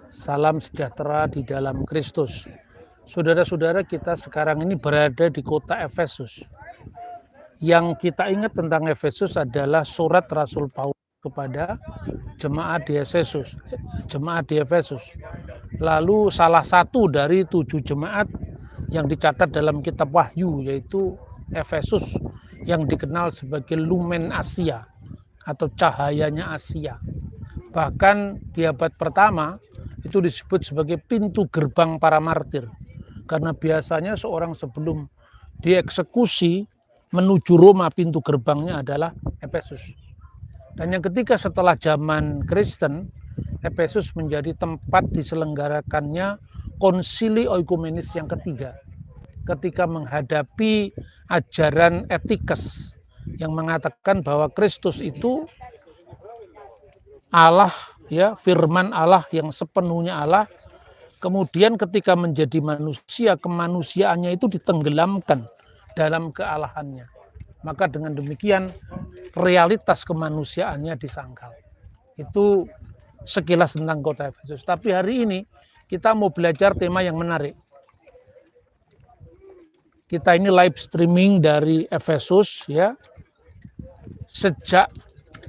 Salam sejahtera di dalam Kristus. Saudara-saudara, kita sekarang ini berada di kota Efesus. Yang kita ingat tentang Efesus adalah surat Rasul Paulus kepada jemaat di Efesus. Lalu salah satu dari 7 jemaat yang dicatat dalam kitab Wahyu, yaitu Efesus, yang dikenal sebagai Lumen Asia atau cahayanya Asia. Bahkan di abad pertama itu disebut sebagai pintu gerbang para martir, karena biasanya seorang sebelum dieksekusi menuju Roma, pintu gerbangnya adalah Efesus. Dan yang ketiga, setelah zaman Kristen, Efesus menjadi tempat diselenggarakannya konsili oikumenis yang ketiga, ketika menghadapi ajaran etikes yang mengatakan bahwa Kristus itu Allah, ya, firman Allah yang sepenuhnya Allah. Kemudian ketika menjadi manusia, kemanusiaannya itu ditenggelamkan dalam kealahannya. Maka dengan demikian realitas kemanusiaannya disangkal. Itu sekilas tentang kota Efesus. Tapi hari ini kita mau belajar tema yang menarik. Kita ini live streaming dari Efesus, ya. Sejak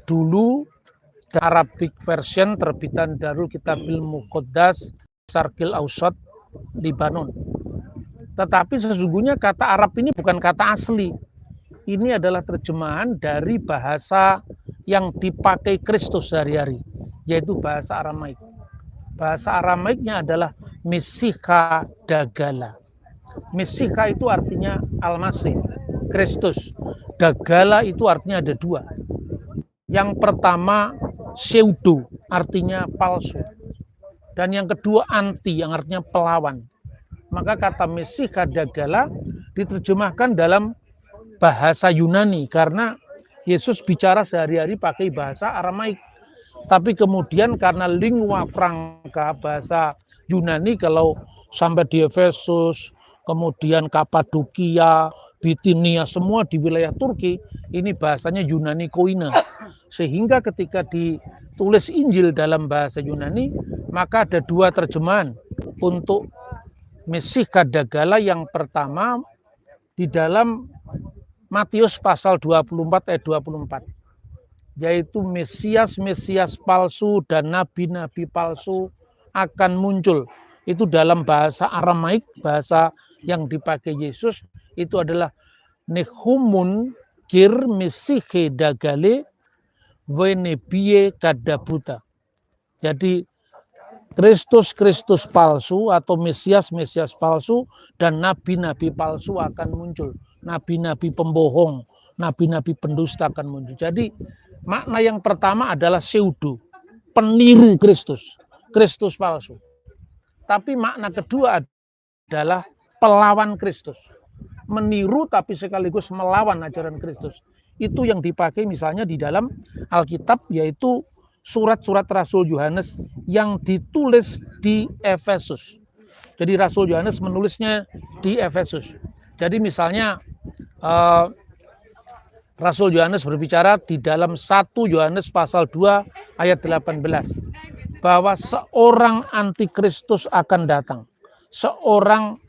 dulu Arabic version terbitan Darul Kitabil Muqaddas Syarqil Ausat Libanon. Tetapi sesungguhnya kata Arab ini bukan kata asli. Ini adalah terjemahan dari bahasa yang dipakai Kristus sehari-hari, yaitu bahasa Aramaik. Bahasa Aramaiknya adalah Mesika Dagala. Mesika itu artinya Al-Masih, Kristus. Dagala itu artinya ada dua. Yang pertama pseudo, artinya palsu. Dan yang kedua anti, yang artinya pelawan. Maka kata Mesika Dagala diterjemahkan dalam bahasa Yunani, karena Yesus bicara sehari-hari pakai bahasa Aramaik. Tapi kemudian karena lingua franca, bahasa Yunani, kalau sampai di Efesus, kemudian Kapadokia, Bitinia, semua di wilayah Turki, ini bahasanya Yunani Koine. Sehingga ketika ditulis Injil dalam bahasa Yunani, maka ada dua terjemahan untuk Mesika Dagala. Yang pertama di dalam Matius pasal 24 ayat 24, yaitu Mesias palsu dan nabi-nabi palsu akan muncul. Itu dalam bahasa Aramaik, bahasa yang dipakai Yesus, itu adalah Nehumun kir Mesike Dagale Venebie Kadabuta. Jadi Kristus palsu atau Mesias palsu dan nabi-nabi palsu akan muncul. Nabi-nabi pembohong, nabi-nabi pendusta akan muncul. Jadi makna yang pertama adalah pseudo, peniru Kristus palsu. Tapi makna kedua adalah pelawan Kristus. Meniru tapi sekaligus melawan ajaran Kristus. Itu yang dipakai misalnya di dalam Alkitab, yaitu surat-surat Rasul Yohanes yang ditulis di Efesus. Jadi Rasul Yohanes menulisnya di Efesus. Jadi misalnya Rasul Yohanes berbicara di dalam 1 Yohanes pasal 2 ayat 18 bahwa seorang antikristus akan datang, seorang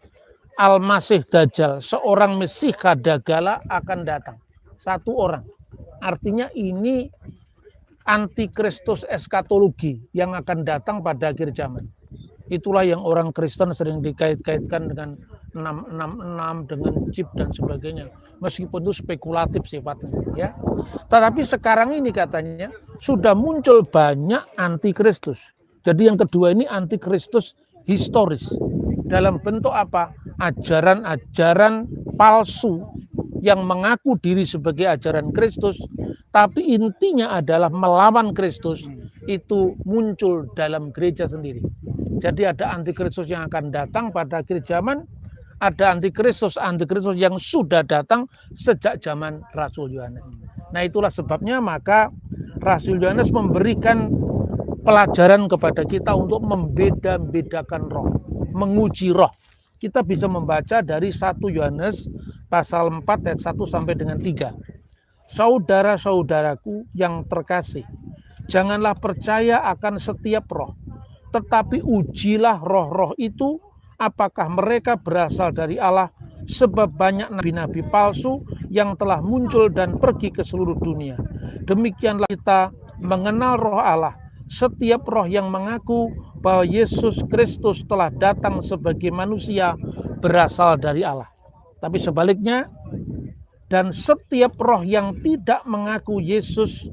Al-Masih Dajjal, seorang Mesika Dagala akan datang. Satu orang. Artinya ini antikristus eskatologi yang akan datang pada akhir zaman. Itulah yang orang Kristen sering dikait-kaitkan dengan 666, dengan chip dan sebagainya. Meskipun itu spekulatif sifatnya, ya. Tetapi sekarang ini katanya sudah muncul banyak antikristus. Jadi yang kedua ini antikristus historis. Dalam bentuk apa? Ajaran-ajaran palsu yang mengaku diri sebagai ajaran Kristus, tapi intinya adalah melawan Kristus. Itu muncul dalam gereja sendiri. Jadi ada antikristus yang akan datang pada akhir zaman, ada antikristus yang sudah datang sejak zaman Rasul Yohanes. Nah, itulah sebabnya maka Rasul Yohanes memberikan pelajaran kepada kita untuk membeda-bedakan roh, menguji roh. Kita bisa membaca dari 1 Yohanes pasal 4 ayat 1 sampai dengan 3. Saudara-saudaraku yang terkasih, janganlah percaya akan setiap roh, tetapi ujilah roh-roh itu apakah mereka berasal dari Allah, sebab banyak nabi-nabi palsu yang telah muncul dan pergi ke seluruh dunia. Demikianlah kita mengenal roh Allah. Setiap roh yang mengaku bahwa Yesus Kristus telah datang sebagai manusia berasal dari Allah. Tapi sebaliknya, dan setiap roh yang tidak mengaku Yesus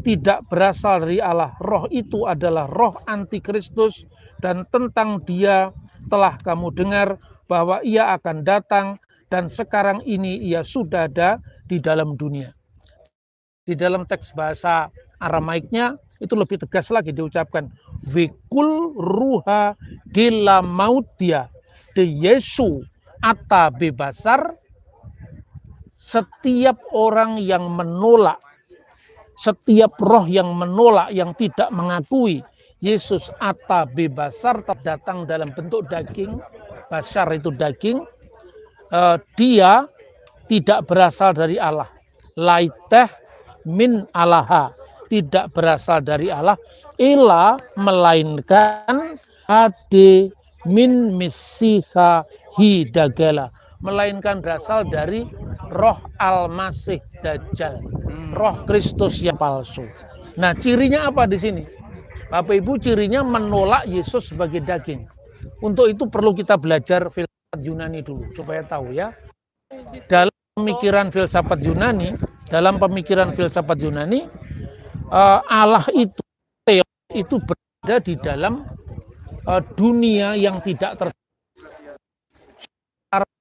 tidak berasal dari Allah, roh itu adalah roh antikristus, dan tentang dia telah kamu dengar bahwa ia akan datang, dan sekarang ini ia sudah ada di dalam dunia. Di dalam teks bahasa Aramaiknya itu lebih tegas lagi diucapkan, Vikul ruha gila mautia de Yesu ata bebasar. Setiap orang yang menolak, setiap roh yang menolak, yang tidak mengakui Yesus ata bebasar datang dalam bentuk daging, basar itu daging, dia tidak berasal dari Allah. Laiteh min alaha, tidak berasal dari Allah, ila melainkan ade min misiha hidagala, melainkan berasal dari roh Al-Masih Dajjal, roh Kristus yang palsu. Nah, cirinya apa di sini? Bapak Ibu, cirinya menolak Yesus sebagai daging. Untuk itu perlu kita belajar filsafat Yunani dulu, supaya tahu ya. Dalam pemikiran filsafat Yunani, Allah itu berada di dalam dunia yang tidak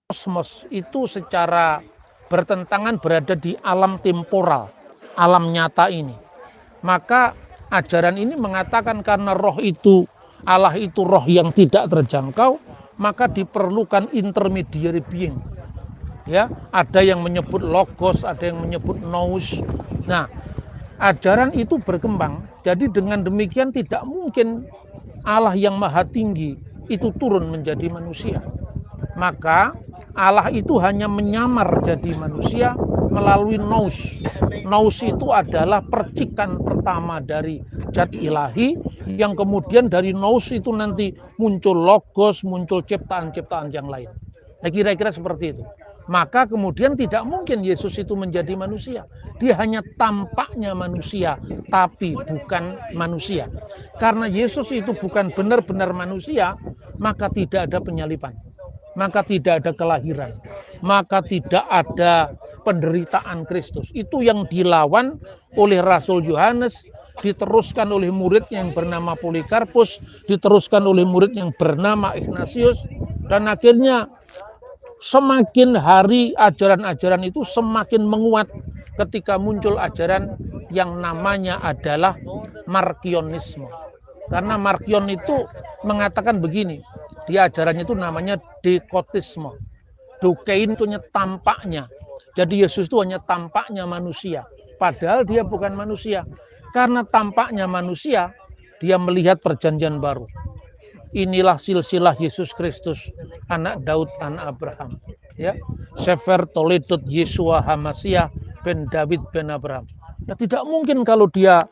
kosmos itu secara bertentangan berada di alam temporal, alam nyata ini. Maka ajaran ini mengatakan karena roh itu, Allah itu roh yang tidak terjangkau, maka diperlukan intermediary being. Ya, ada yang menyebut logos, ada yang menyebut nous. Nah, ajaran itu berkembang. Jadi dengan demikian tidak mungkin Allah yang maha tinggi itu turun menjadi manusia. Maka Allah itu hanya menyamar jadi manusia melalui nous. Nous itu adalah percikan pertama dari zat ilahi, yang kemudian dari nous itu nanti muncul logos, muncul ciptaan-ciptaan yang lain. Nah, kira-kira seperti itu. Maka kemudian tidak mungkin Yesus itu menjadi manusia. Dia hanya tampaknya manusia, tapi bukan manusia. Karena Yesus itu bukan benar-benar manusia, maka tidak ada penyaliban, maka tidak ada kelahiran, maka tidak ada penderitaan Kristus. Itu yang dilawan oleh Rasul Yohanes, diteruskan oleh murid yang bernama Polikarpus, diteruskan oleh murid yang bernama Ignatius, dan akhirnya semakin hari ajaran-ajaran itu semakin menguat ketika muncul ajaran yang namanya adalah Markionisme. Karena Markion itu mengatakan begini, di ajarannya itu namanya dekotisme. Dukein itu hanya tampaknya. Jadi Yesus itu hanya tampaknya manusia, padahal dia bukan manusia. Karena tampaknya manusia, dia melihat perjanjian baru. Inilah silsilah Yesus Kristus, anak Daud, anak Abraham. Ya, Sefer Toledot Yesua Hamasiah ben David ben Abraham. Ya, tidak mungkin kalau dia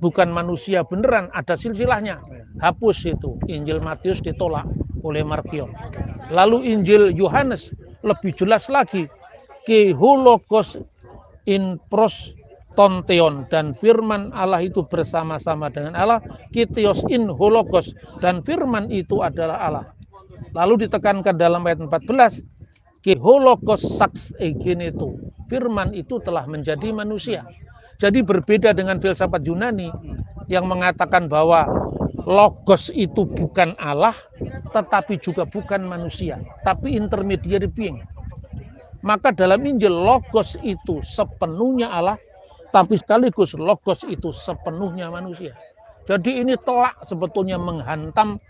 bukan manusia beneran, ada silsilahnya. Hapus itu. Injil Matius ditolak oleh Markion. Lalu Injil Yohanes lebih jelas lagi. Ke holokos in pros tonteon, dan firman Allah itu bersama-sama dengan Allah, kitios in hologos, dan firman itu adalah Allah. Lalu ditekankan dalam ayat 14, ke hologos saks egeneto, firman itu telah menjadi manusia. Jadi berbeda dengan filsafat Yunani yang mengatakan bahwa logos itu bukan Allah, tetapi juga bukan manusia, tapi intermediary being. Maka dalam Injil logos itu sepenuhnya Allah, tapi sekaligus logos itu sepenuhnya manusia. Jadi ini telak sebetulnya menghantam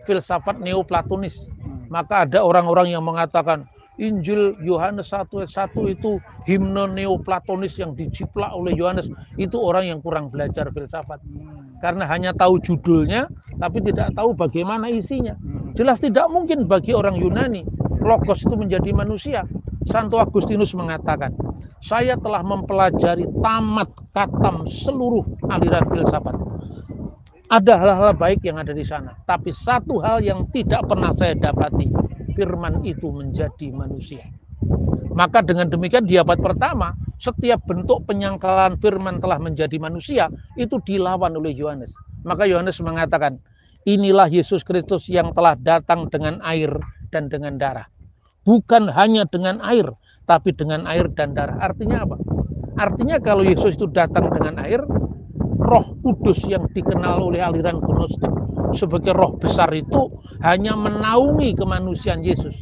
filsafat neoplatonis. Maka ada orang-orang yang mengatakan Injil Yohanes 1:1 itu himne neoplatonis yang dijiplak oleh Yohanes. Itu orang yang kurang belajar filsafat. Karena hanya tahu judulnya tapi tidak tahu bagaimana isinya. Jelas tidak mungkin bagi orang Yunani logos itu menjadi manusia. Santo Agustinus mengatakan, saya telah mempelajari tamat katam seluruh aliran filsafat. ada hal-hal baik yang ada di sana. Tapi satu hal yang tidak pernah saya dapati, firman itu menjadi manusia. Maka dengan demikian di abad pertama, setiap bentuk penyangkalan firman telah menjadi manusia, itu dilawan oleh Yohanes. Maka Yohanes mengatakan, inilah Yesus Kristus yang telah datang dengan air dan dengan darah. Bukan hanya dengan air, tapi dengan air dan darah. Artinya apa? Artinya kalau Yesus itu datang dengan air, Roh Kudus yang dikenal oleh aliran gnostik sebagai roh besar itu hanya menaungi kemanusiaan Yesus,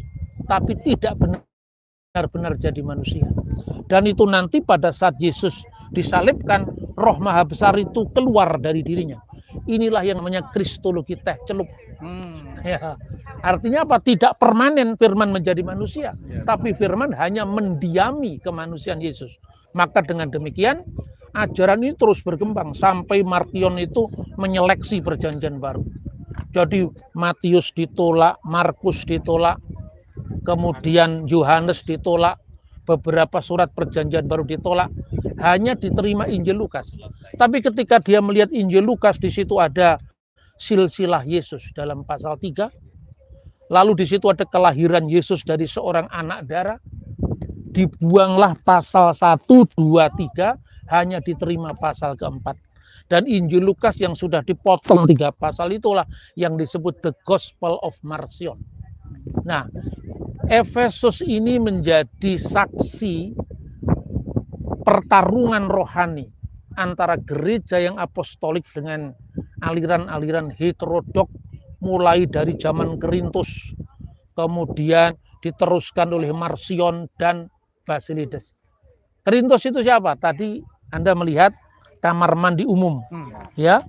tapi tidak benar-benar jadi manusia. Dan itu nanti pada saat Yesus disalibkan, roh maha besar itu keluar dari dirinya. Inilah yang namanya kristologi teh celup. Ya. Artinya apa? Tidak permanen firman menjadi manusia, tapi firman hanya mendiami kemanusiaan Yesus. Maka dengan demikian ajaran ini terus berkembang sampai Markion itu menyeleksi perjanjian baru. Jadi Matius ditolak, Markus ditolak, kemudian Yohanes ditolak, beberapa surat perjanjian baru ditolak, hanya diterima Injil Lukas. Tapi ketika dia melihat Injil Lukas, di situ ada silsilah Yesus dalam pasal 3. Lalu di situ ada kelahiran Yesus dari seorang anak darah. Dibuanglah pasal 1, 2, 3, hanya diterima pasal keempat. Dan Injil Lukas yang sudah dipotong 3 pasal itulah yang disebut The Gospel of Marcion. Nah, Efesus ini menjadi saksi pertarungan rohani antara gereja yang apostolik dengan aliran-aliran heterodok, mulai dari zaman Korintus, kemudian diteruskan oleh Marcion dan Basilides. Korintus itu siapa? Tadi Anda melihat kamar mandi umum, ya.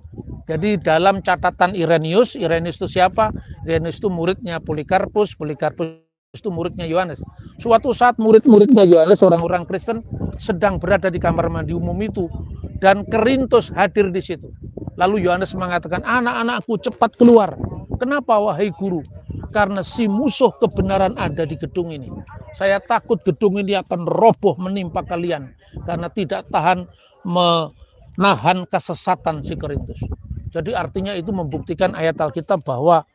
Jadi dalam catatan Irenaeus itu siapa? Irenaeus itu muridnya Polikarpus itu muridnya Yohanes. Suatu saat murid-muridnya Yohanes, orang-orang Kristen, sedang berada di kamar mandi umum itu, dan Korintus hadir di situ. Lalu Yohanes mengatakan, anak-anakku cepat keluar. Kenapa wahai guru? Karena si musuh kebenaran ada di gedung ini. Saya takut gedung ini akan roboh menimpa kalian karena tidak tahan menahan kesesatan si Korintus. Jadi artinya itu membuktikan ayat Alkitab bahwa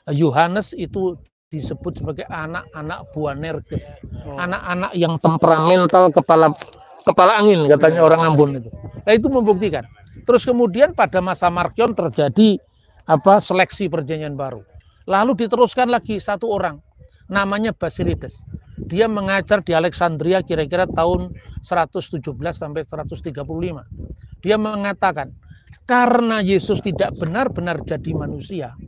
Yohanes itu disebut sebagai anak-anak Boanerges, anak-anak yang temperamental, kepala angin katanya orang Ambon itu. Nah itu membuktikan. Terus kemudian pada masa Markion terjadi seleksi perjanjian baru. Lalu diteruskan lagi satu orang, namanya Basilides. Dia mengajar di Alexandria kira-kira tahun 117 sampai 135. Dia mengatakan, karena Yesus tidak benar-benar jadi manusia,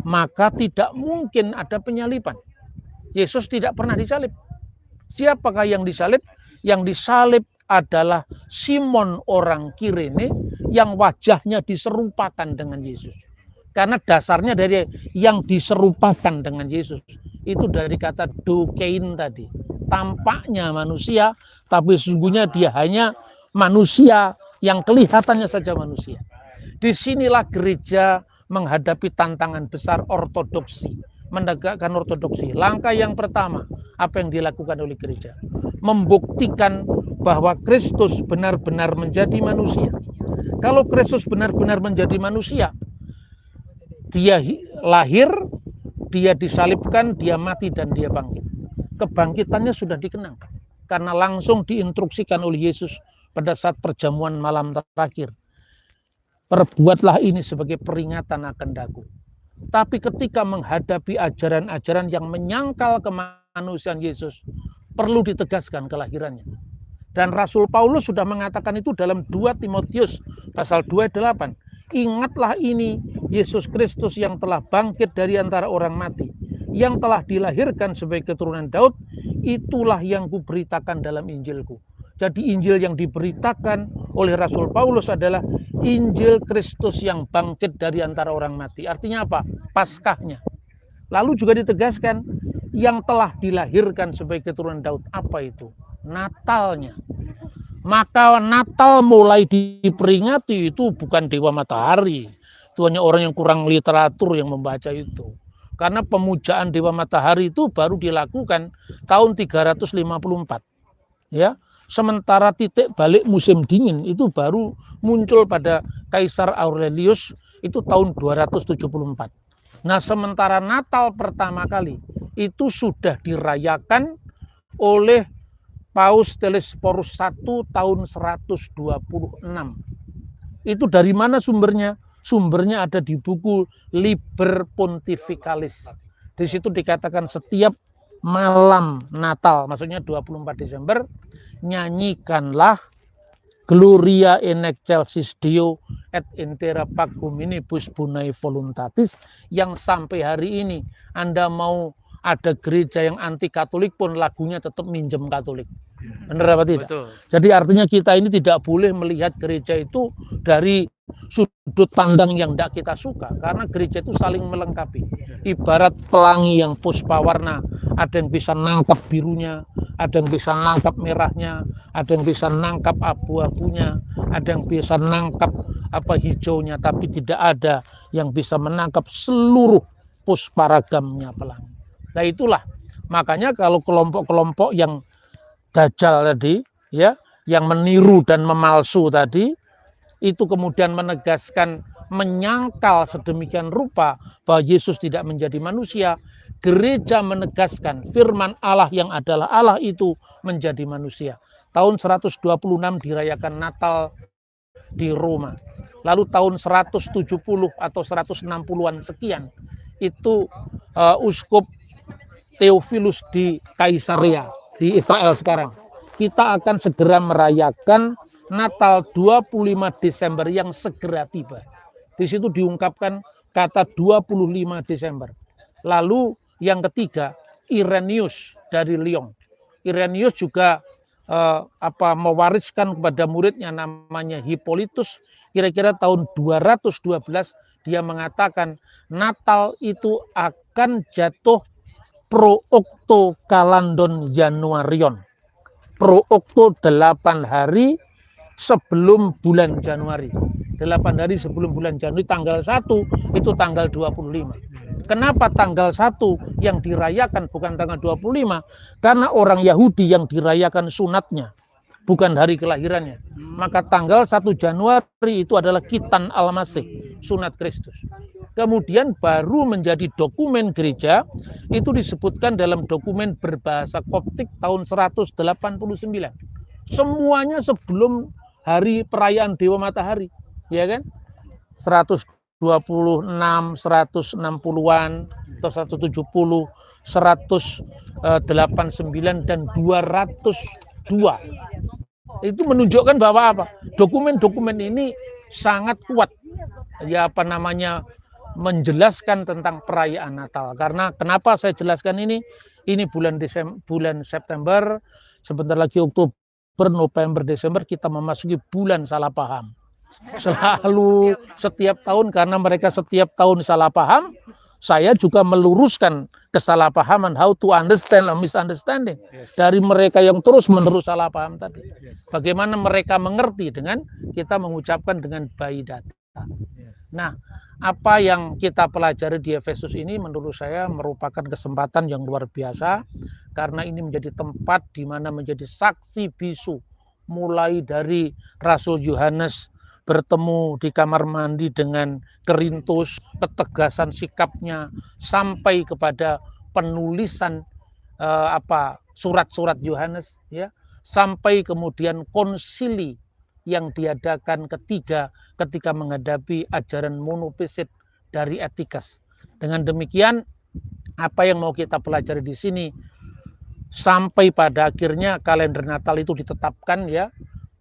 maka tidak mungkin ada penyaliban. Yesus tidak pernah disalib. Siapakah yang disalib? Yang disalib adalah Simon orang Kirene yang wajahnya diserupakan dengan Yesus. Karena dasarnya dari yang diserupakan dengan Yesus. Itu dari kata dokein tadi. Tampaknya manusia, tapi sesungguhnya dia hanya manusia yang kelihatannya saja manusia. Disinilah gereja menghadapi tantangan besar ortodoksi. Menegakkan ortodoksi. Langkah yang pertama, apa yang dilakukan oleh gereja? Membuktikan bahwa Kristus benar-benar menjadi manusia. Kalau Kristus benar-benar menjadi manusia, dia lahir, dia disalibkan, dia mati, dan dia bangkit. Kebangkitannya sudah dikenang. Karena langsung diinstruksikan oleh Yesus pada saat perjamuan malam terakhir. Perbuatlah ini sebagai peringatan akan daku. Tapi ketika menghadapi ajaran-ajaran yang menyangkal kemanusiaan Yesus, perlu ditegaskan kelahirannya. Dan Rasul Paulus sudah mengatakan itu dalam 2 Timotius pasal 2 ayat 8. Ingatlah ini, Yesus Kristus yang telah bangkit dari antara orang mati, yang telah dilahirkan sebagai keturunan Daud, itulah yang kuberitakan dalam Injilku. Jadi Injil yang diberitakan oleh Rasul Paulus adalah Injil Kristus yang bangkit dari antara orang mati. Artinya apa? Paskahnya. Lalu juga ditegaskan yang telah dilahirkan sebagai keturunan Daud. Apa itu? Natalnya. Maka Natal mulai diperingati itu bukan Dewa Matahari. Itu hanya orang yang kurang literatur yang membaca itu. Karena pemujaan Dewa Matahari itu baru dilakukan tahun 354. ya. Sementara titik balik musim dingin itu baru muncul pada Kaisar Aurelius itu tahun 274. Nah, sementara Natal pertama kali itu sudah dirayakan oleh Paus Telesphorus I tahun 126. Itu dari mana sumbernya? Sumbernya ada di buku Liber Pontificalis. Di situ dikatakan setiap malam Natal, maksudnya 24 Desember, nyanyikanlah Gloria in excelsis Deo et intera pacum minibus bonae voluntatis, yang sampai hari ini Anda mau ada gereja yang anti Katolik pun lagunya tetap minjem Katolik. Benar apa tidak? Betul. Jadi artinya kita ini tidak boleh melihat gereja itu dari sudut pandang yang tidak kita suka, karena gereja itu saling melengkapi. Ibarat pelangi yang puspa warna, ada yang bisa nangkap birunya, ada yang bisa nangkap merahnya, ada yang bisa nangkap abu-abunya, ada yang bisa nangkap hijaunya, tapi tidak ada yang bisa menangkap seluruh puspa ragamnya pelangi. Nah itulah makanya kalau kelompok-kelompok yang dajjal tadi, ya, yang meniru dan memalsu tadi, itu kemudian menegaskan, menyangkal sedemikian rupa bahwa Yesus tidak menjadi manusia. Gereja menegaskan firman Allah yang adalah Allah itu menjadi manusia. Tahun 126 dirayakan Natal di Roma. Lalu tahun 170 atau 160-an sekian itu Uskup Theophilus di Kaisarea di Israel sekarang. Kita akan segera merayakan Natal 25 Desember yang segera tiba. Di situ diungkapkan kata 25 Desember. Lalu yang ketiga, Irenaeus dari Lyon. Irenaeus juga mewariskan kepada muridnya namanya Hippolytus. Kira-kira tahun 212 dia mengatakan Natal itu akan jatuh pro octo kalandon Januarion. Pro octo 8 hari sebelum bulan Januari. 8 hari sebelum bulan Januari, tanggal 1 itu tanggal 25. Kenapa tanggal 1 yang dirayakan bukan tanggal 25? Karena orang Yahudi yang dirayakan sunatnya, bukan hari kelahirannya. Maka tanggal 1 Januari itu adalah Khitan Al-Masih, sunat Kristus. Kemudian baru menjadi dokumen gereja, itu disebutkan dalam dokumen berbahasa Koptik tahun 189. Semuanya sebelum hari perayaan Dewa Matahari, ya kan? 126, 160-an, atau 170, 189, dan 202. Itu menunjukkan bahwa apa? Dokumen-dokumen ini sangat kuat, ya menjelaskan tentang perayaan Natal. Karena kenapa saya jelaskan ini? Ini bulan September, sebentar lagi Oktober, November, Desember, kita memasuki bulan salah paham. Selalu setiap tahun, karena mereka setiap tahun salah paham, saya juga meluruskan kesalahpahaman, how to understand a misunderstanding dari mereka yang terus-menerus salah paham tadi. Bagaimana mereka mengerti dengan kita mengucapkan dengan by data. Nah, apa yang kita pelajari di Efesus ini menurut saya merupakan kesempatan yang luar biasa, karena ini menjadi tempat di mana menjadi saksi bisu, mulai dari Rasul Yohanes bertemu di kamar mandi dengan Korintus, ketegasan sikapnya, sampai kepada penulisan surat-surat Yohanes, ya, sampai kemudian konsili yang diadakan ketika menghadapi ajaran monofisit dari Etikas. Dengan demikian, apa yang mau kita pelajari di sini, sampai pada akhirnya kalender Natal itu ditetapkan, ya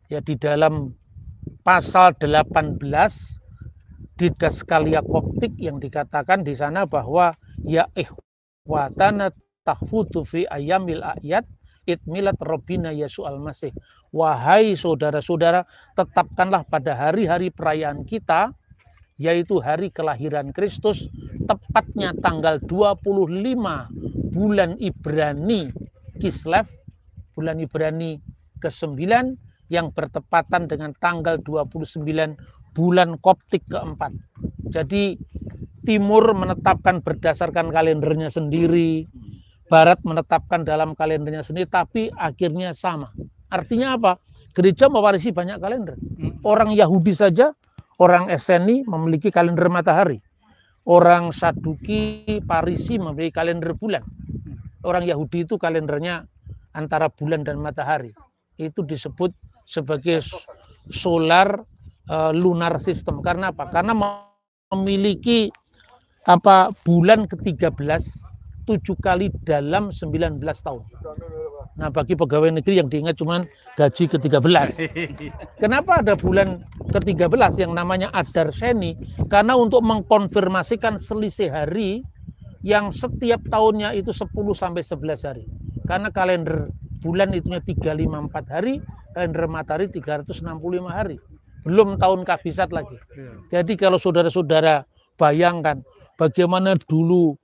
di dalam pasal 18 di Daskalia Koptik, yang dikatakan di sana bahwa ya ikhwatana tahfutu fi ayyamil a'yad itmilat Rabbina Yesus Al-Masih. Wahai saudara-saudara, tetapkanlah pada hari-hari perayaan kita, yaitu hari kelahiran Kristus, tepatnya tanggal 25 bulan Ibrani Kislev, bulan Ibrani ke-9, yang bertepatan dengan tanggal 29 bulan Koptik keempat. Jadi Timur menetapkan berdasarkan kalendernya sendiri, Barat menetapkan dalam kalendernya sendiri, tapi akhirnya sama. Artinya apa? Gereja mewarisi banyak kalender. Orang Yahudi saja, orang Eseni memiliki kalender matahari. Orang Saduki, Parisi memiliki kalender bulan. Orang Yahudi itu kalendernya antara bulan dan matahari. Itu disebut sebagai solar lunar system. Karena apa? Karena memiliki bulan ke-13 7 kali dalam 19 tahun. Nah, bagi pegawai negeri yang diingat cuman gaji ke-13. Kenapa ada bulan ke-13 yang namanya Adar Seni? Karena untuk mengkonfirmasikan selisih hari yang setiap tahunnya itu 10 sampai 11 hari. Karena kalender bulan itunya 354 hari, kalender matahari 365 hari. Belum tahun kabisat lagi. Jadi kalau saudara-saudara bayangkan bagaimana dulu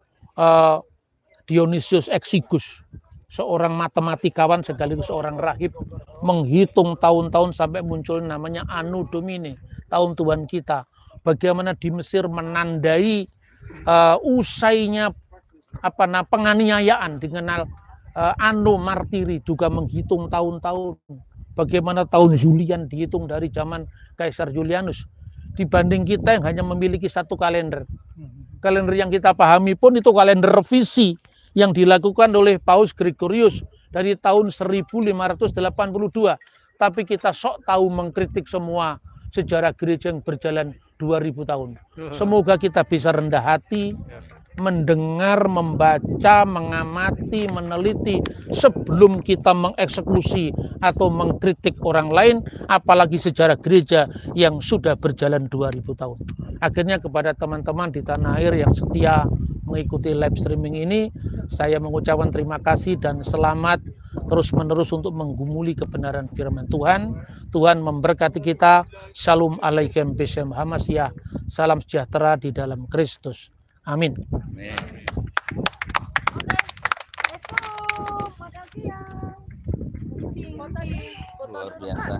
Dionysius Exiguus, seorang matematikawan sekaligus seorang rahib, menghitung tahun-tahun sampai muncul namanya Anno Domini, tahun Tuhan kita. Bagaimana di Mesir menandai usainya penganiayaan dengan Anno Martiri, juga menghitung tahun-tahun. Bagaimana tahun Julian dihitung dari zaman Kaisar Julianus. Dibanding kita yang hanya memiliki satu kalender. Kalender yang kita pahami pun itu kalender revisi yang dilakukan oleh Paus Gregorius dari tahun 1582. Tapi kita sok tahu mengkritik semua sejarah gereja yang berjalan 2000 tahun. Semoga kita bisa rendah hati, mendengar, membaca, mengamati, meneliti sebelum kita mengeksekusi atau mengkritik orang lain, apalagi sejarah gereja yang sudah berjalan 2000 tahun. Akhirnya kepada teman-teman di tanah air yang setia mengikuti live streaming ini, saya mengucapkan terima kasih dan selamat terus-menerus untuk menggumuli kebenaran firman Tuhan. Tuhan memberkati kita. Shalom alaikum bisem hamasyah. Salam sejahtera di dalam Kristus. Amin. Luar biasa.